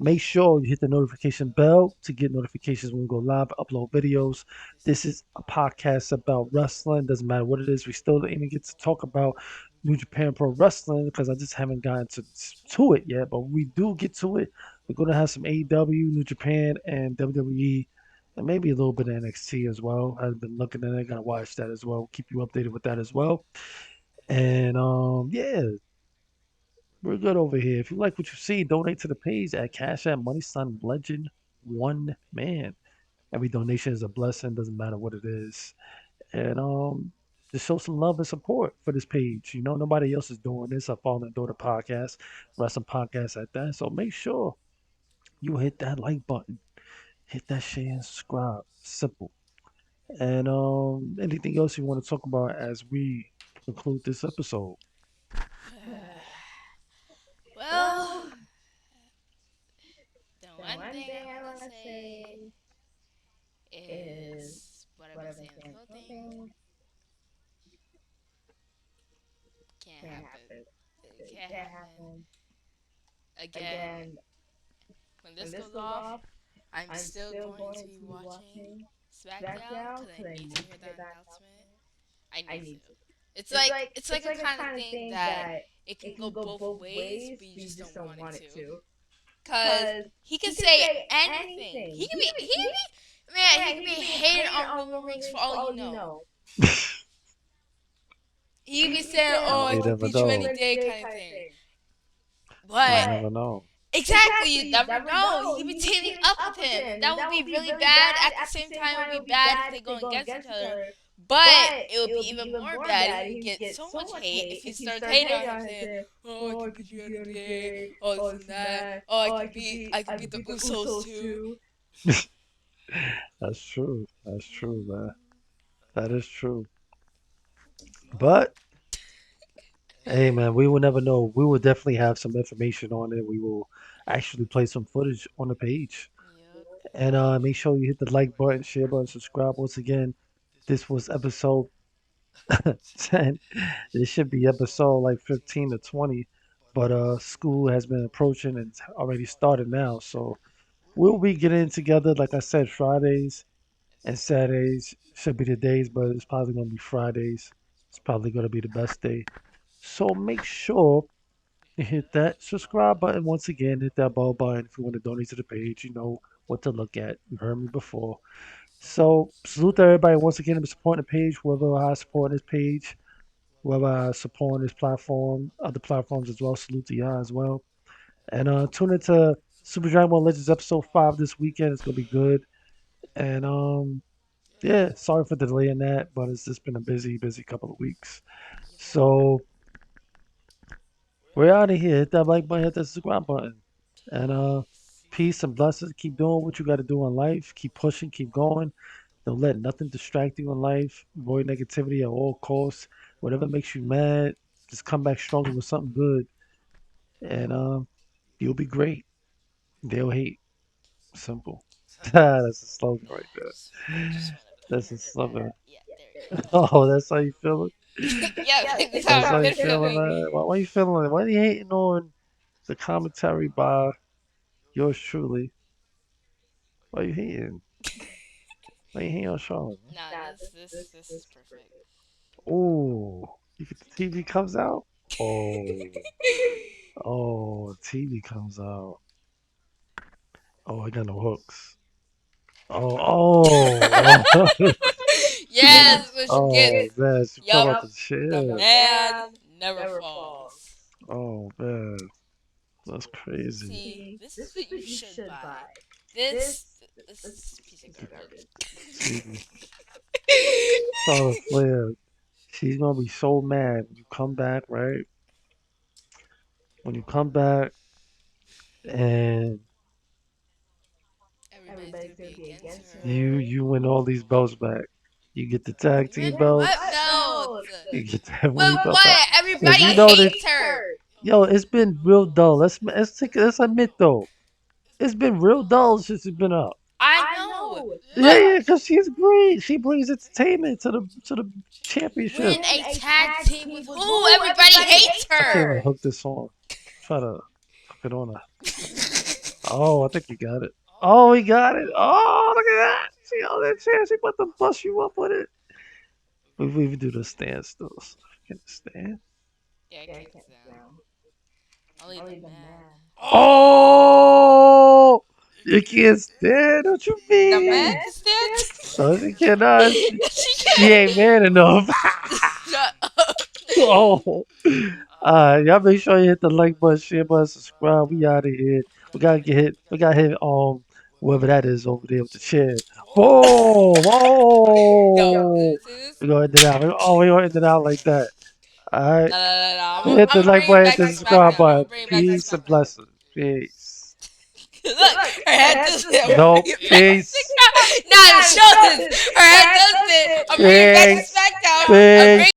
Make sure you hit the notification bell to get notifications when we go live, upload videos. This is a podcast about wrestling. Doesn't matter what it is. We still didn't even get to talk about New Japan Pro Wrestling because I just haven't gotten to it yet. But we do get to it. We're going to have some AEW, New Japan, and WWE and maybe a little bit of NXT as well. I've been looking at it, gotta watch that as well. Keep you updated with that as well. And yeah, we're good over here. If you like what you see, donate to the page at Cash App Money Sun Legend One Man. Every donation is a blessing, doesn't matter what it is. And just show some love and support for this page. Nobody else is doing this. I follow and do the podcast, wrestling podcast at that. So make sure you hit that like button, hit that share and subscribe. Simple. And anything else you want to talk about as we conclude this episode? well, the one thing I wanna say is what I've been saying this whole thing can't happen. It can't happen again. When this goes off, I'm still going to be watching SmackDown because I need to hear that announcement. I need to. It's like a kind of thing that it can go both ways, but you just don't want it to. Cause he can say anything. Man, he could be hating on Roman Reigns for all you know. He could be saying, "Oh, I We could never beat you any know. day," kind of thing. We But never know. exactly, you never know. He could be teaming up with him, and that would be really bad. At the same time, it would be bad if they go against each other. But it would be even more bad if he gets so much hate if he starts hating on him, saying, "Oh, I can beat you any day. Oh, this and that. Oh, I can beat the Usos too." That's true. That's true, man. That is true. But hey, man, we will never know. We will definitely have some information on it. We will actually play some footage on the page. Yep. And make sure you hit the like button, share button, subscribe. Once again, this was episode 10. This should be episode like 15 to 20. But school has been approaching and it's already started now. So we'll be getting together, like I said, Fridays and Saturdays should be the days, but it's probably going to be Fridays. It's probably going to be the best day. So make sure you hit that subscribe button once again. Hit that bell button if you want to donate to the page. You know what to look at. You heard me before. So salute to everybody once again for supporting the page. Whoever I support this page, whoever I support this platform, other platforms as well. Salute to y'all as well. And tune into Super Dragon Ball Legends episode 5 this weekend. It's gonna be good. And yeah, sorry for delaying that, but it's just been a busy, busy couple of weeks. So we're out of here. Hit that like button, hit that subscribe button. And Peace. peace and blessings. Keep doing what you got to do in life. Keep pushing, keep going. Don't let nothing distract you in life. Avoid negativity at all costs. Whatever makes you mad, just come back stronger with something good. And you'll be great. They'll hate. Simple. That's a slogan right Just there. want to put That's it a in there. slogan. Yeah, there we go. Oh, that's how you feeling? Yeah, that's how That's I've how you been feeling? feeling. Why you feeling? Why you hating on the commentary by yours truly? Why you hating? Why you hating on Charlotte, man? Nah, this is perfect. Oh, if the TV comes out. Oh, oh, TV comes out. Oh, I got no hooks. Oh, oh, Yes, what you get. oh man, she fell Yup, out the the chair. man never falls. Oh man, that's crazy. See, this is what you should buy. This is a piece of garbage. TV. Charlotte Flair, she's gonna be so mad when you come back, right? When you come back and Everybody's gonna be against her. you win all these belts back. You get the tag team Win what belts. belt? You get the heavyweight Win belt back. what? Cause Everybody you know that, hates her. yo, it's been real dull. Let's admit though, it's been real dull since it's been up. I know, Yeah, but yeah, cause she's great. She brings entertainment to the championship. win a tag team with who? Everybody hates I can't her. even hook this on. Try to hook it on. Oh, I think he got it. Oh, he got it. Oh, look at that. See all that chance. He about to bust you up with it. We even do the stand still. Can it stand? Yeah, I can't stand. Only the man. Oh, you can't stand. What you The man mean? can stand. No, she cannot. She She ain't man enough. can't. Shut up. Oh. Y'all make sure you hit the like button, share button, subscribe. We out of here. We gotta hit whoever that is over there with the chair. Boom! Yo, Oh, see this? we gonna end it out. Oh, we gonna end it out like that. All right. No, no, no, no. So hit I'm the gonna like bring it button, hit back the to subscribe SmackDown. I'm gonna button. bring it back to Peace and SmackDown. blessings. Peace. Look, her head does it. I'm Nope. bringing it back to Peace. SmackDown. Nah, the show this. Her head does it. I'm bringing it back to Peace. SmackDown. I'm Peace. bringing